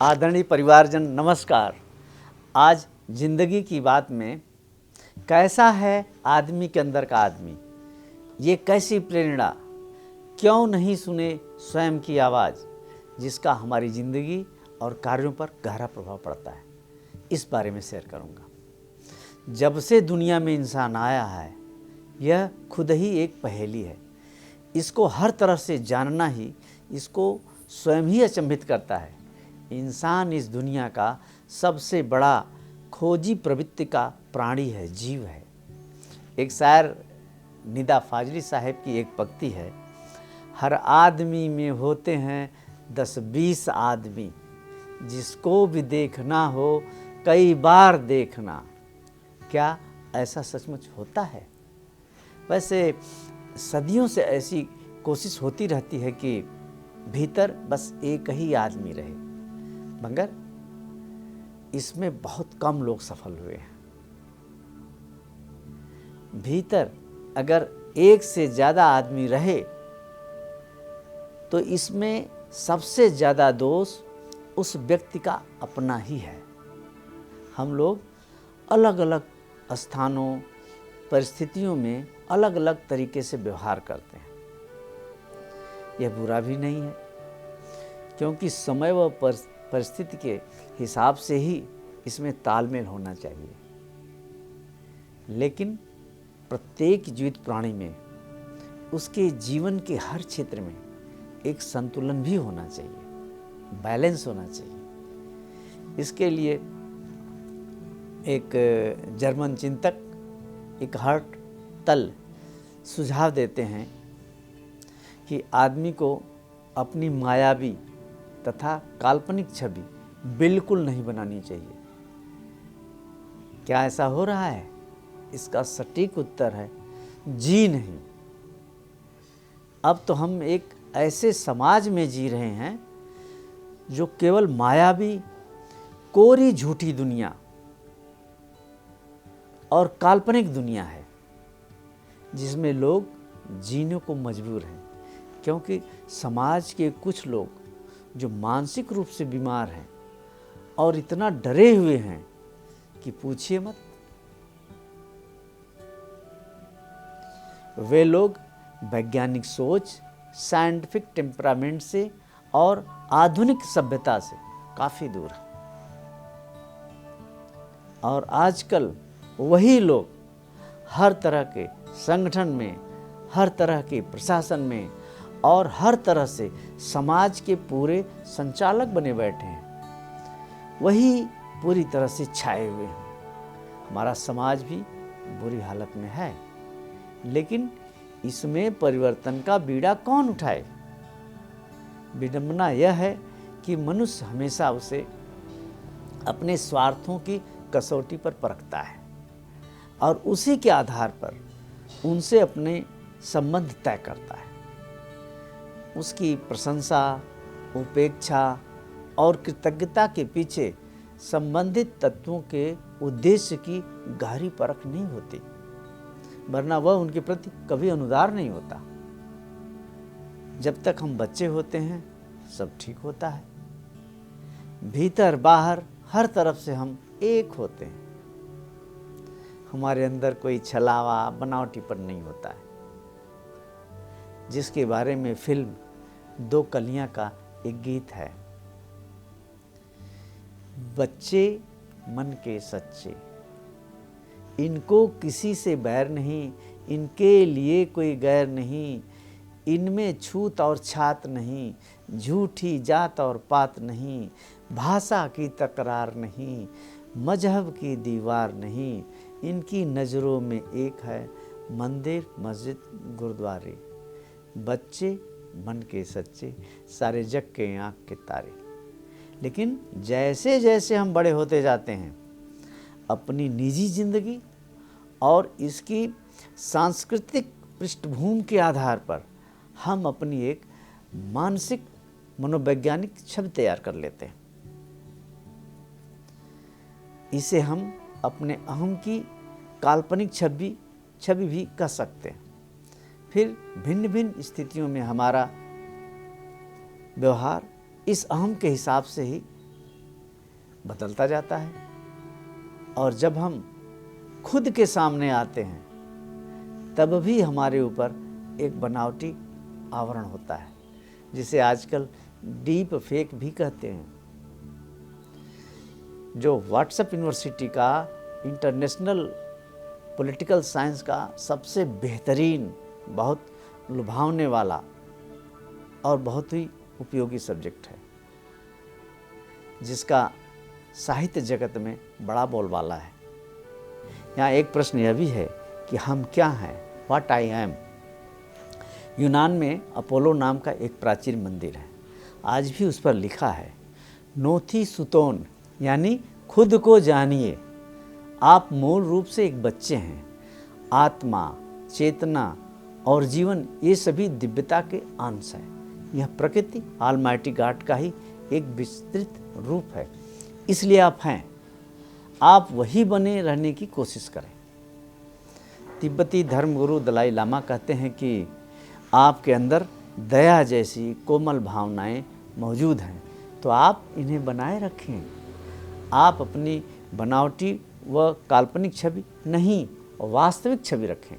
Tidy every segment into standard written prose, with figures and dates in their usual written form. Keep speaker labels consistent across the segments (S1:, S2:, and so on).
S1: आदरणीय परिवारजन नमस्कार। आज जिंदगी की बात में कैसा है आदमी के अंदर का आदमी, ये कैसी प्रेरणा, क्यों नहीं सुने स्वयं की आवाज़ जिसका हमारी ज़िंदगी और कार्यों पर गहरा प्रभाव पड़ता है, इस बारे में शेयर करूँगा। जब से दुनिया में इंसान आया है, यह खुद ही एक पहेली है। इसको हर तरह से जानना ही इसको स्वयं ही अचंभित करता है। इंसान इस दुनिया का सबसे बड़ा खोजी प्रवृत्ति का प्राणी है, जीव है। एक शायर निदा फाजली साहब की एक पंक्ति है, हर आदमी में होते हैं 10-20 आदमी, जिसको भी देखना हो कई बार देखना। क्या ऐसा सचमुच होता है? वैसे सदियों से ऐसी कोशिश होती रहती है कि भीतर बस एक ही आदमी रहे, मगर इसमें बहुत कम लोग सफल हुए हैं। भीतर अगर एक से ज़्यादा आदमी रहे तो इसमें सबसे ज़्यादा दोष उस व्यक्ति का अपना ही है। हम लोग अलग अलग स्थानों, परिस्थितियों में अलग अलग तरीके से व्यवहार करते हैं। यह बुरा भी नहीं है, क्योंकि समय व परिस्थिति के हिसाब से ही इसमें तालमेल होना चाहिए। लेकिन प्रत्येक जीवित प्राणी में उसके जीवन के हर क्षेत्र में एक संतुलन भी होना चाहिए, बैलेंस होना चाहिए। इसके लिए एक जर्मन चिंतक इकहार्ट टोले सुझाव देते हैं कि आदमी को अपनी मायावी तथा काल्पनिक छवि बिल्कुल नहीं बनानी चाहिए। क्या ऐसा हो रहा है? इसका सटीक उत्तर है जी नहीं। अब तो हम एक ऐसे समाज में जी रहे हैं जो केवल मायावी, कोरी झूठी दुनिया और काल्पनिक दुनिया है, जिसमें लोग जीने को मजबूर हैं। क्योंकि समाज के कुछ लोग जो मानसिक रूप से बीमार हैं और इतना डरे हुए हैं कि पूछिए मत। वे लोग वैज्ञानिक सोच, साइंटिफिक टेम्परामेंट से और आधुनिक सभ्यता से काफ़ी दूर हैं। और आजकल वही लोग हर तरह के संगठन में, हर तरह के प्रशासन में और हर तरह से समाज के पूरे संचालक बने बैठे हैं। वही पूरी तरह से छाए हुए हैं। हमारा समाज भी बुरी हालत में है, लेकिन इसमें परिवर्तन का बीड़ा कौन उठाए? विडंबना यह है कि मनुष्य हमेशा उसे अपने स्वार्थों की कसौटी पर परखता है और उसी के आधार पर उनसे अपने संबंध तय करता है। उसकी प्रशंसा, उपेक्षा और कृतज्ञता के पीछे संबंधित तत्वों के उद्देश्य की गहरी परख नहीं होती, वरना वह उनके प्रति कभी अनुदार नहीं होता। जब तक हम बच्चे होते हैं सब ठीक होता है, भीतर बाहर हर तरफ से हम एक होते हैं। हमारे अंदर कोई छलावा, बनावटीपन नहीं होता है, जिसके बारे में फिल्म दो कलियां का एक गीत है। बच्चे मन के सच्चे, इनको किसी से बैर नहीं, इनके लिए कोई गैर नहीं, इनमें छूत और छात नहीं, झूठी जात और पात नहीं, भाषा की तकरार नहीं, मजहब की दीवार नहीं, इनकी नज़रों में एक है मंदिर, मस्जिद, गुरुद्वारे। बच्चे मन के सच्चे, सारे जग के आँख के तारे। लेकिन जैसे जैसे हम बड़े होते जाते हैं, अपनी निजी जिंदगी और इसकी सांस्कृतिक पृष्ठभूमि के आधार पर हम अपनी एक मानसिक मनोवैज्ञानिक छवि तैयार कर लेते हैं। इसे हम अपने अहम की काल्पनिक छवि भी कह सकते हैं। फिर भिन्न भिन्न स्थितियों में हमारा व्यवहार इस अहम के हिसाब से ही बदलता जाता है। और जब हम खुद के सामने आते हैं तब भी हमारे ऊपर एक बनावटी आवरण होता है, जिसे आजकल डीप फेक भी कहते हैं। जो व्हाट्सएप यूनिवर्सिटी का इंटरनेशनल पॉलिटिकल साइंस का सबसे बेहतरीन, बहुत लुभावने वाला और बहुत ही उपयोगी सब्जेक्ट है, जिसका साहित्य जगत में बड़ा बोलबाला है। यहाँ एक प्रश्न यह भी है कि हम क्या हैं, व्हाट आई एम। यूनान में अपोलो नाम का एक प्राचीन मंदिर है, आज भी उस पर लिखा है नोथी सुतोन, यानी खुद को जानिए। आप मूल रूप से एक बच्चे हैं। आत्मा, चेतना और जीवन, ये सभी दिव्यता के अंश हैं। यह प्रकृति ऑलमाइटी गॉड का ही एक विस्तृत रूप है। इसलिए आप हैं, आप वही बने रहने की कोशिश करें। तिब्बती धर्मगुरु दलाई लामा कहते हैं कि आपके अंदर दया जैसी कोमल भावनाएं मौजूद हैं, तो आप इन्हें बनाए रखें। आप अपनी बनावटी व काल्पनिक छवि नहीं, वास्तविक छवि रखें,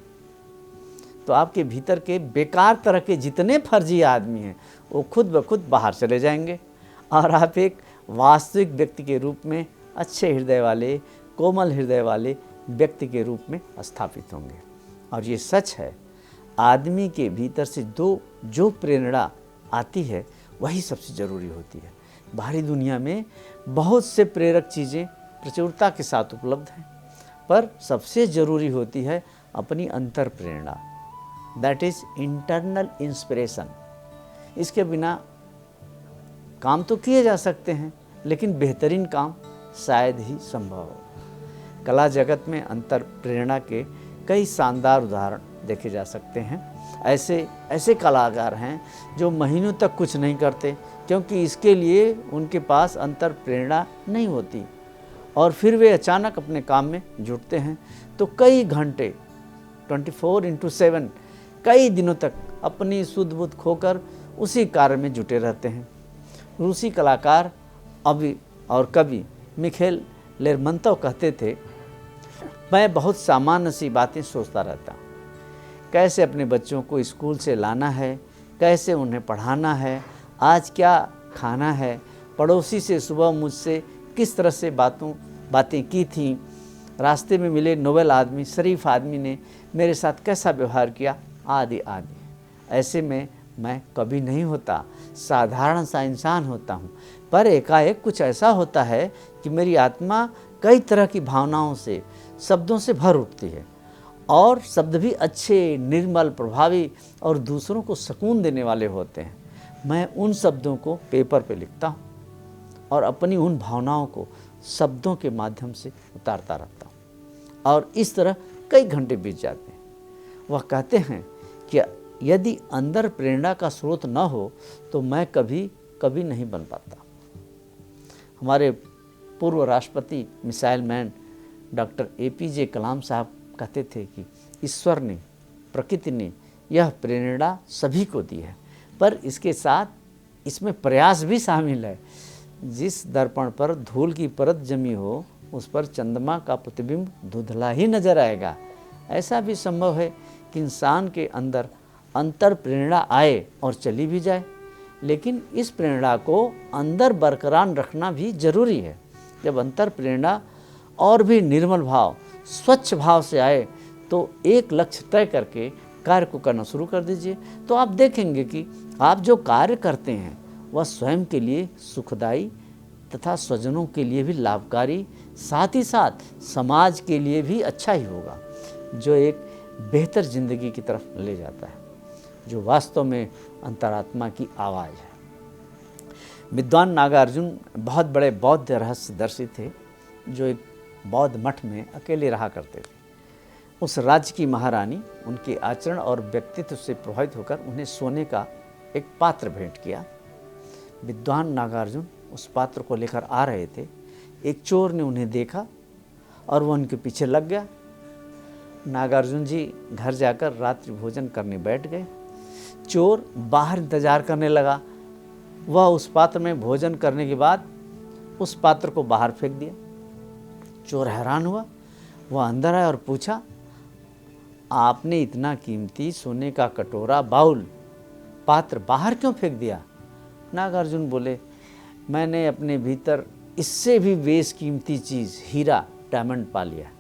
S1: तो आपके भीतर के बेकार तरह के जितने फर्जी आदमी हैं वो खुद ब खुद बाहर चले जाएंगे और आप एक वास्तविक व्यक्ति के रूप में, अच्छे हृदय वाले, कोमल हृदय वाले व्यक्ति के रूप में स्थापित होंगे। और ये सच है, आदमी के भीतर से जो प्रेरणा आती है वही सबसे ज़रूरी होती है। बाहरी दुनिया में बहुत से प्रेरक चीज़ें प्रचुरता के साथ उपलब्ध हैं, पर सबसे ज़रूरी होती है अपनी अंतर प्रेरणा, दैट इज़ इंटरनल इंस्पिरेशन। इसके बिना काम तो किए जा सकते हैं, लेकिन बेहतरीन काम शायद ही संभव हो। कला जगत में अंतर प्रेरणा के कई शानदार उदाहरण देखे जा सकते हैं। ऐसे कलाकार हैं जो महीनों तक कुछ नहीं करते, क्योंकि इसके लिए उनके पास अंतर प्रेरणा नहीं होती, और फिर वे अचानक अपने काम में जुटते हैं तो कई घंटे 24/7 कई दिनों तक अपनी सुध बुध खोकर उसी कार्य में जुटे रहते हैं। रूसी कलाकार और कवि मिखेल लेरमंतोव कहते थे, मैं बहुत सामान्य सी बातें सोचता रहता हूँ, कैसे अपने बच्चों को स्कूल से लाना है, कैसे उन्हें पढ़ाना है, आज क्या खाना है, पड़ोसी से सुबह मुझसे किस तरह से बातें की थीं, रास्ते में मिले नोबेल आदमी, शरीफ आदमी ने मेरे साथ कैसा व्यवहार किया, आदि आदि। ऐसे में मैं कभी नहीं होता, साधारण सा इंसान होता हूँ, पर एकाएक कुछ ऐसा होता है कि मेरी आत्मा कई तरह की भावनाओं से, शब्दों से भर उठती है, और शब्द भी अच्छे, निर्मल, प्रभावी और दूसरों को सुकून देने वाले होते हैं। मैं उन शब्दों को पेपर पे लिखता हूँ और अपनी उन भावनाओं को शब्दों के माध्यम से उतारता रहता हूँ, और इस तरह कई घंटे बीत जाते हैं। वह कहते हैं कि यदि अंदर प्रेरणा का स्रोत न हो तो मैं कभी नहीं बन पाता। हमारे पूर्व राष्ट्रपति मिसाइल मैन डॉक्टर APJ कलाम साहब कहते थे कि ईश्वर ने, प्रकृति ने यह प्रेरणा सभी को दी है, पर इसके साथ इसमें प्रयास भी शामिल है। जिस दर्पण पर धूल की परत जमी हो उस पर चंद्रमा का प्रतिबिंब धुंधला ही नजर आएगा। ऐसा भी संभव है कि इंसान के अंदर अंतर प्रेरणा आए और चली भी जाए, लेकिन इस प्रेरणा को अंदर बरकरार रखना भी जरूरी है। जब अंतर प्रेरणा और भी निर्मल भाव, स्वच्छ भाव से आए तो एक लक्ष्य तय करके कार्य को करना शुरू कर दीजिए, तो आप देखेंगे कि आप जो कार्य करते हैं वह स्वयं के लिए सुखदायी तथा स्वजनों के लिए भी लाभकारी, साथ ही साथ समाज के लिए भी अच्छा ही होगा, जो एक बेहतर जिंदगी की तरफ ले जाता है, जो वास्तव में अंतरात्मा की आवाज़ है। विद्वान नागार्जुन बहुत बड़े बौद्ध रहस्यदर्शी थे, जो एक बौद्ध मठ में अकेले रहा करते थे। उस राज्य की महारानी उनके आचरण और व्यक्तित्व से प्रभावित होकर उन्हें सोने का एक पात्र भेंट किया। विद्वान नागार्जुन उस पात्र को लेकर आ रहे थे। एक चोर ने उन्हें देखा और वह उनके पीछे लग गया। नागार्जुन जी घर जाकर रात्रि भोजन करने बैठ गए। चोर बाहर इंतजार करने लगा। वह उस पात्र में भोजन करने के बाद उस पात्र को बाहर फेंक दिया। चोर हैरान हुआ, वह अंदर आया और पूछा, आपने इतना कीमती सोने का कटोरा, बाउल, पात्र बाहर क्यों फेंक दिया? नागार्जुन बोले, मैंने अपने भीतर इससे भी बेशकीमती चीज़, हीरा, डायमंड पा लिया।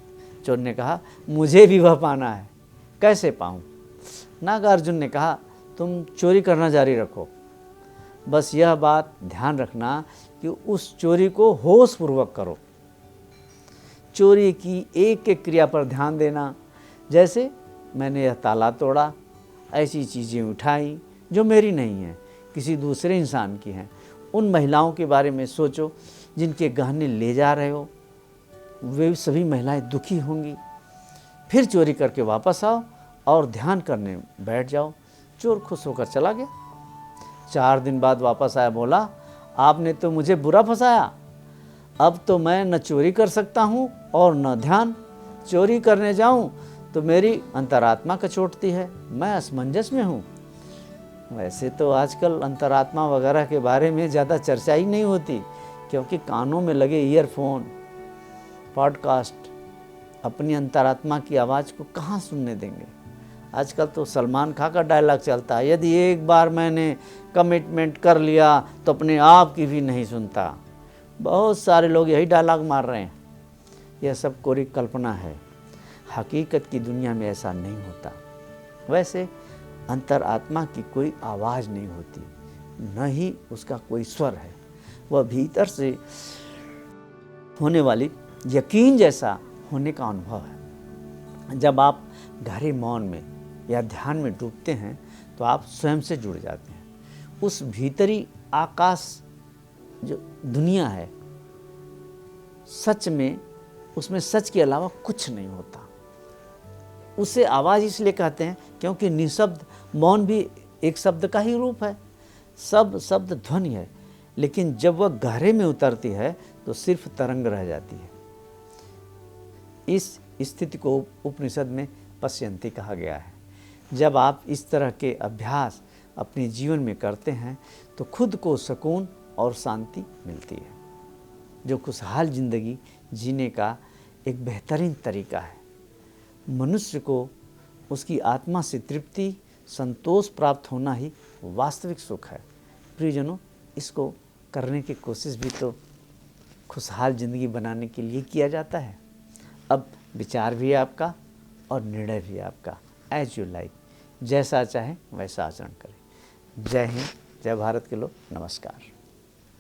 S1: चोर ने कहा, मुझे भी वह पाना है, कैसे पाऊँ? नागार्जुन ने कहा, तुम चोरी करना जारी रखो, बस यह बात ध्यान रखना कि उस चोरी को होशपूर्वक करो। चोरी की एक एक क्रिया पर ध्यान देना, जैसे मैंने यह ताला तोड़ा, ऐसी चीज़ें उठाई जो मेरी नहीं हैं, किसी दूसरे इंसान की हैं। उन महिलाओं के बारे में सोचो जिनके गहने ले जा रहे हो, वे सभी महिलाएं दुखी होंगी। फिर चोरी करके वापस आओ और ध्यान करने बैठ जाओ। चोर खुश होकर चला गया। 4 दिन बाद वापस आया, बोला, आपने तो मुझे बुरा फंसाया, अब तो मैं न चोरी कर सकता हूँ और न ध्यान। चोरी करने जाऊँ तो मेरी अंतरात्मा कचोटती है, मैं असमंजस में हूँ। वैसे तो आजकल अंतरात्मा वगैरह के बारे में ज़्यादा चर्चा ही नहीं होती, क्योंकि कानों में लगे ईयरफोन, पॉडकास्ट अपनी अंतरात्मा की आवाज़ को कहाँ सुनने देंगे। आजकल तो सलमान खान का डायलॉग चलता है, यदि एक बार मैंने कमिटमेंट कर लिया तो अपने आप की भी नहीं सुनता। बहुत सारे लोग यही डायलॉग मार रहे हैं। यह सब कोरी कल्पना है, हकीकत की दुनिया में ऐसा नहीं होता। वैसे अंतरात्मा की कोई आवाज़ नहीं होती, न ही उसका कोई स्वर है। वह भीतर से होने वाली यकीन जैसा होने का अनुभव है। जब आप गहरे मौन में या ध्यान में डूबते हैं तो आप स्वयं से जुड़ जाते हैं। उस भीतरी आकाश जो दुनिया है, सच में उसमें सच के अलावा कुछ नहीं होता। उसे आवाज़ इसलिए कहते हैं क्योंकि निशब्द मौन भी एक शब्द का ही रूप है। सब शब्द ध्वनि है, लेकिन जब वह गहरे में उतरती है तो सिर्फ तरंग रह जाती है। इस स्थिति को उपनिषद में पश्यंती कहा गया है। जब आप इस तरह के अभ्यास अपने जीवन में करते हैं तो खुद को सुकून और शांति मिलती है, जो खुशहाल जिंदगी जीने का एक बेहतरीन तरीका है। मनुष्य को उसकी आत्मा से तृप्ति, संतोष प्राप्त होना ही वास्तविक सुख है। प्रियजनों, इसको करने की कोशिश भी तो खुशहाल ज़िंदगी बनाने के लिए किया जाता है। अब विचार भी आपका और निर्णय भी आपका, एज यू लाइक, जैसा चाहे वैसा आचरण करें। जय हिंद, जय भारत के लोग, नमस्कार।